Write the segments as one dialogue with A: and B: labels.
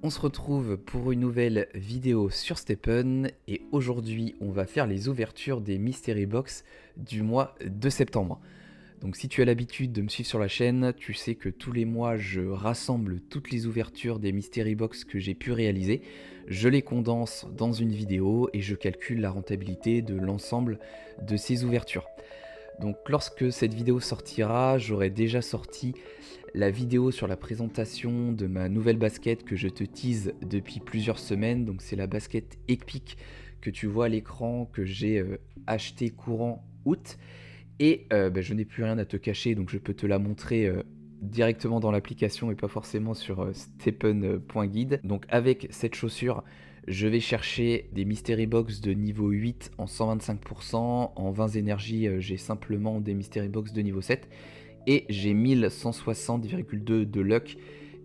A: On se retrouve pour une nouvelle vidéo sur Stephen et aujourd'hui on va faire les ouvertures des Mystery Box du mois de septembre. Donc si tu as l'habitude de me suivre sur la chaîne, tu sais que tous les mois je rassemble toutes les ouvertures des Mystery Box que j'ai pu réaliser, je les condense dans une vidéo et je calcule la rentabilité de l'ensemble de ces ouvertures. Donc lorsque cette vidéo sortira, j'aurai déjà sorti la vidéo sur la présentation de ma nouvelle basket que je te tease depuis plusieurs semaines. Donc c'est la basket Epic que tu vois à l'écran que j'ai acheté courant août. Et je n'ai plus rien à te cacher, donc je peux te la montrer directement dans l'application et pas forcément sur stephen.guide. Donc avec cette chaussure, je vais chercher des Mystery Box de niveau 8 en 125%. En 20 énergies, j'ai simplement des Mystery Box de niveau 7. Et j'ai 1160,2 de luck.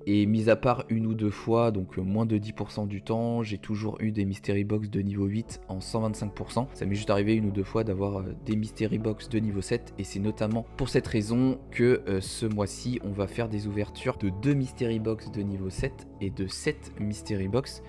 A: Et mis à part une ou deux fois, donc moins de 10% du temps, j'ai toujours eu des Mystery Box de niveau 8 en 125%. Ça m'est juste arrivé une ou deux fois d'avoir des Mystery Box de niveau 7. Et c'est notamment pour cette raison que ce mois-ci, on va faire des ouvertures de 2 Mystery Box de niveau 7 et de 7 Mystery Box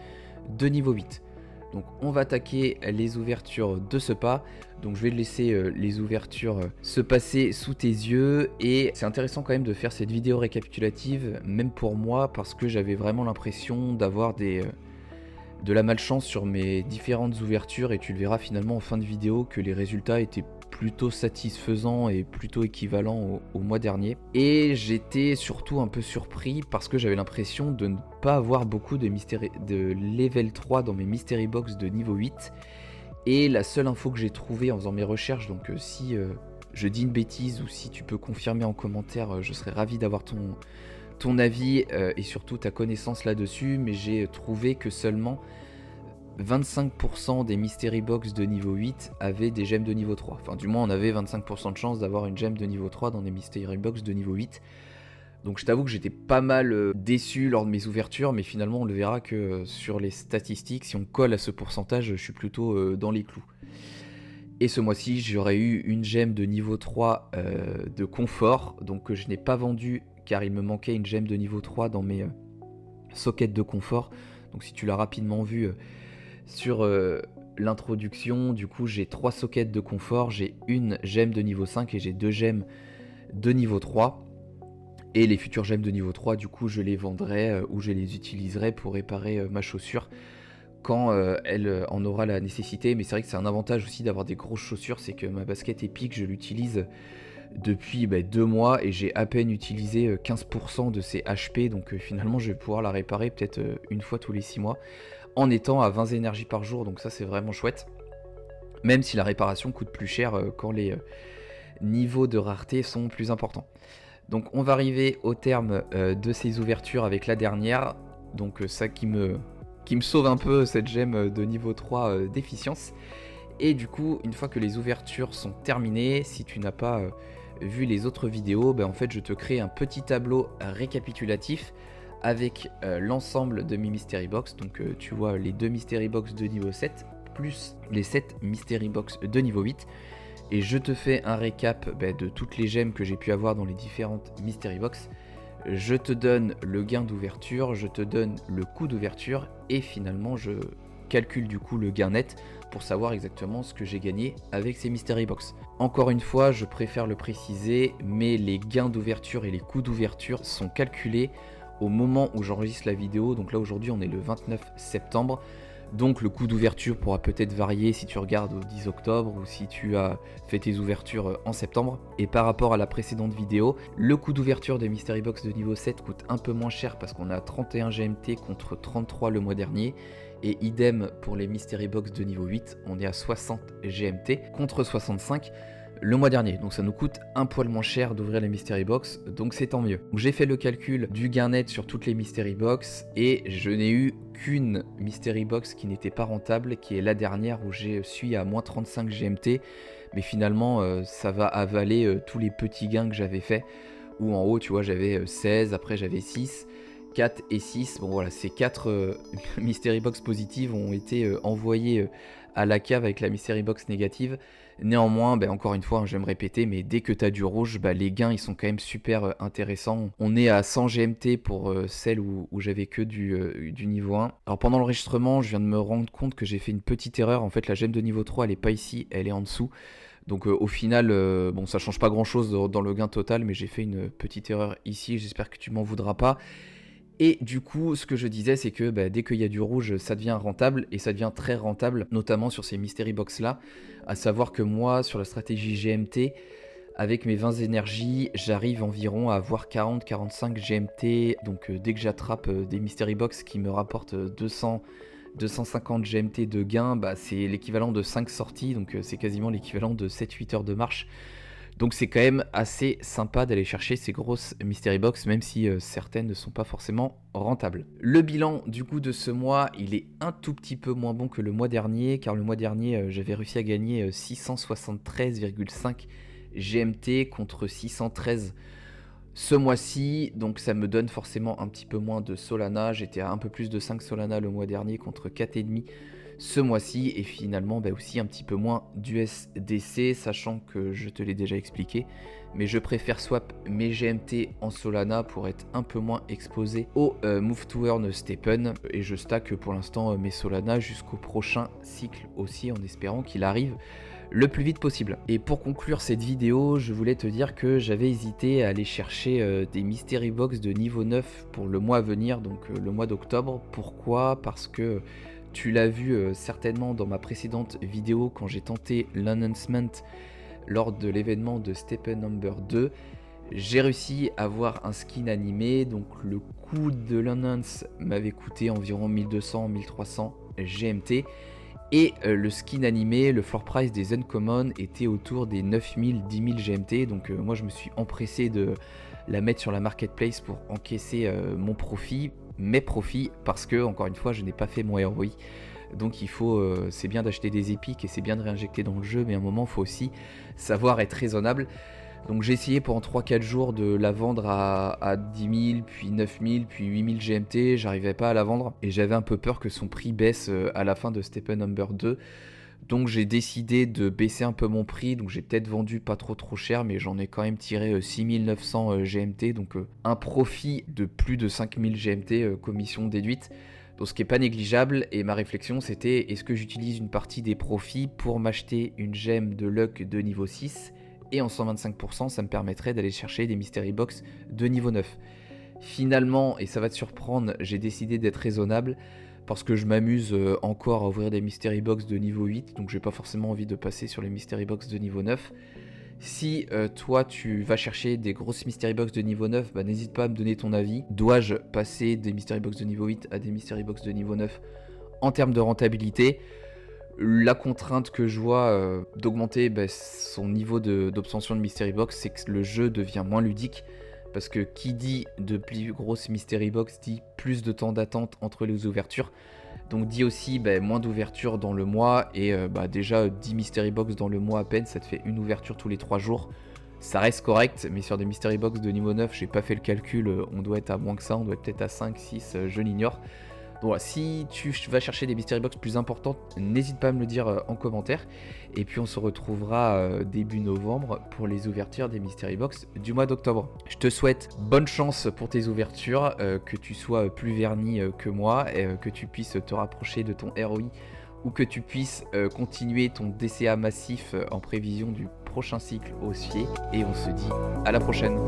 A: de niveau 8. Donc on va attaquer les ouvertures de ce pas. Donc je vais laisser les ouvertures se passer sous tes yeux. Et c'est intéressant quand même de faire cette vidéo récapitulative, même pour moi, parce que j'avais vraiment l'impression d'avoir de la malchance sur mes différentes ouvertures. Et tu le verras finalement en fin de vidéo que les résultats étaient plutôt satisfaisants et plutôt équivalents au mois dernier. Et j'étais surtout un peu surpris parce que j'avais l'impression de ne pas avoir beaucoup de level 3 dans mes Mystery Box de niveau 8. Et la seule info que j'ai trouvée en faisant mes recherches, donc si je dis une bêtise ou si tu peux confirmer en commentaire, je serais ravi d'avoir ton avis et surtout ta connaissance là-dessus, mais j'ai trouvé que seulement 25% des Mystery Box de niveau 8 avaient des gemmes de niveau 3. Enfin, du moins, on avait 25% de chance d'avoir une gemme de niveau 3 dans des Mystery Box de niveau 8. Donc je t'avoue que j'étais pas mal déçu lors de mes ouvertures, mais finalement on le verra que sur les statistiques, si on colle à ce pourcentage, je suis plutôt dans les clous. Et ce mois-ci, j'aurais eu une gemme de niveau 3 de confort, donc que je n'ai pas vendu car il me manquait une gemme de niveau 3 dans mes sockets de confort. Donc si tu l'as rapidement vu sur l'introduction, du coup j'ai 3 sockets de confort, j'ai une gemme de niveau 5 et j'ai 2 gemmes de niveau 3. Et les futures gemmes de niveau 3, du coup je les vendrai ou je les utiliserai pour réparer ma chaussure quand elle en aura la nécessité. Mais c'est vrai que c'est un avantage aussi d'avoir des grosses chaussures, c'est que ma basket Epic, je l'utilise depuis 2 mois et j'ai à peine utilisé 15% de ses HP, donc finalement je vais pouvoir la réparer peut-être une fois tous les 6 mois en étant à 20 énergies par jour, donc ça c'est vraiment chouette. Même si la réparation coûte plus cher quand les niveaux de rareté sont plus importants. Donc on va arriver au terme de ces ouvertures avec la dernière, donc ça qui me sauve un peu cette gemme de niveau 3 d'efficience. Et du coup, une fois que les ouvertures sont terminées, si tu n'as pas vu les autres vidéos, en fait je te crée un petit tableau récapitulatif avec l'ensemble de mes Mystery Box. Donc tu vois les 2 Mystery Box de niveau 7 plus les 7 Mystery Box de niveau 8. Et je te fais un récap de toutes les gemmes que j'ai pu avoir dans les différentes Mystery Box. Je te donne le gain d'ouverture, je te donne le coût d'ouverture et finalement je calcule du coup le gain net pour savoir exactement ce que j'ai gagné avec ces Mystery Box. Encore une fois, je préfère le préciser, mais les gains d'ouverture et les coûts d'ouverture sont calculés au moment où j'enregistre la vidéo. Donc là aujourd'hui on est le 29 septembre. Donc le coût d'ouverture pourra peut-être varier si tu regardes au 10 octobre ou si tu as fait tes ouvertures en septembre. Et par rapport à la précédente vidéo, le coût d'ouverture des Mystery Box de niveau 7 coûte un peu moins cher parce qu'on a 31 GMT contre 33 le mois dernier. Et idem pour les Mystery Box de niveau 8, on est à 60 GMT contre 65 le mois dernier. Donc ça nous coûte un poil moins cher d'ouvrir les Mystery Box, donc c'est tant mieux. J'ai fait le calcul du gain net sur toutes les Mystery Box et je n'ai eu qu'une Mystery Box qui n'était pas rentable, qui est la dernière où je suis à moins 35 GMT. Mais finalement ça va avaler tous les petits gains que j'avais fait, où en haut tu vois j'avais 16, après j'avais 6, 4 et 6. Bon voilà, ces 4 Mystery Box positives ont été envoyées à la cave avec la Mystery Box négative. Néanmoins, encore une fois, hein, je vais me répéter, mais dès que tu as du rouge, les gains ils sont quand même super intéressants. On est à 100 GMT pour celle où j'avais que du niveau 1. Alors pendant l'enregistrement, je viens de me rendre compte que j'ai fait une petite erreur. En fait, la gemme de niveau 3, elle est pas ici, elle est en dessous. Donc au final, ça change pas grand chose dans le gain total, mais j'ai fait une petite erreur ici, j'espère que tu m'en voudras pas. Et du coup, ce que je disais, c'est que dès qu'il y a du rouge, ça devient rentable, et ça devient très rentable, notamment sur ces mystery box là, à savoir que moi, sur la stratégie GMT, avec mes 20 énergies, j'arrive environ à avoir 40-45 GMT, donc dès que j'attrape des mystery box qui me rapportent 250 GMT de gain, c'est l'équivalent de 5 sorties, donc c'est quasiment l'équivalent de 7-8 heures de marche. Donc c'est quand même assez sympa d'aller chercher ces grosses mystery box, même si certaines ne sont pas forcément rentables. Le bilan du coup de ce mois, il est un tout petit peu moins bon que le mois dernier, car le mois dernier j'avais réussi à gagner 673,5 GMT contre 613 ce mois-ci, donc ça me donne forcément un petit peu moins de Solana. J'étais à un peu plus de 5 Solana le mois dernier contre 4,5 ce mois-ci, et finalement aussi un petit peu moins d'USDC, sachant que je te l'ai déjà expliqué, mais je préfère swap mes GMT en Solana pour être un peu moins exposé au Move to Earn Stephen, et je stack pour l'instant mes Solana jusqu'au prochain cycle aussi, en espérant qu'il arrive le plus vite possible. Et pour conclure cette vidéo, je voulais te dire que j'avais hésité à aller chercher des mystery box de niveau 9 pour le mois à venir, donc le mois d'octobre. Pourquoi ? Parce que tu l'as vu certainement dans ma précédente vidéo quand j'ai tenté l'announcement lors de l'événement de Stephen Number 2. J'ai réussi à avoir un skin animé, donc le coût de l'announce m'avait coûté environ 1200-1300 GMT. Et le skin animé, le floor price des Uncommon était autour des 9000-10 000 GMT. Donc moi je me suis empressé de la mettre sur la marketplace pour encaisser mes profits, parce que encore une fois je n'ai pas fait mon ROI. Donc c'est bien d'acheter des épiques et c'est bien de réinjecter dans le jeu, mais à un moment il faut aussi savoir être raisonnable. Donc j'ai essayé pendant 3-4 jours de la vendre à 10 000, puis 9 000, puis 8 000 GMT, j'arrivais pas à la vendre et j'avais un peu peur que son prix baisse à la fin de Stephen Number 2. Donc j'ai décidé de baisser un peu mon prix, donc j'ai peut-être vendu pas trop cher, mais j'en ai quand même tiré 6 900 GMT, donc un profit de plus de 5 000 GMT, commission déduite. Donc ce qui n'est pas négligeable, et ma réflexion c'était, est-ce que j'utilise une partie des profits pour m'acheter une gemme de luck de niveau 6 ? Et en 125%, ça me permettrait d'aller chercher des mystery box de niveau 9. Finalement, et ça va te surprendre, j'ai décidé d'être raisonnable parce que je m'amuse encore à ouvrir des mystery box de niveau 8, donc j'ai pas forcément envie de passer sur les mystery box de niveau 9. Si toi tu vas chercher des grosses mystery box de niveau 9, n'hésite pas à me donner ton avis. Dois-je passer des mystery box de niveau 8 à des mystery box de niveau 9 en termes de rentabilité ? La contrainte que je vois d'augmenter son niveau d'obtention de mystery box, c'est que le jeu devient moins ludique, parce que qui dit de plus grosse mystery box dit plus de temps d'attente entre les ouvertures, donc dit aussi moins d'ouverture dans le mois, et déjà 10 mystery box dans le mois à peine, ça te fait une ouverture tous les 3 jours. Ça reste correct, mais sur des mystery box de niveau 9, j'ai pas fait le calcul, on doit être à moins que ça, on doit être peut-être à 5, 6, je l'ignore. Donc voilà, si tu vas chercher des mystery box plus importantes, n'hésite pas à me le dire en commentaire. Et puis on se retrouvera début novembre pour les ouvertures des mystery box du mois d'octobre. Je te souhaite bonne chance pour tes ouvertures, que tu sois plus verni que moi, que tu puisses te rapprocher de ton ROI, ou que tu puisses continuer ton DCA massif en prévision du prochain cycle haussier. Et on se dit à la prochaine.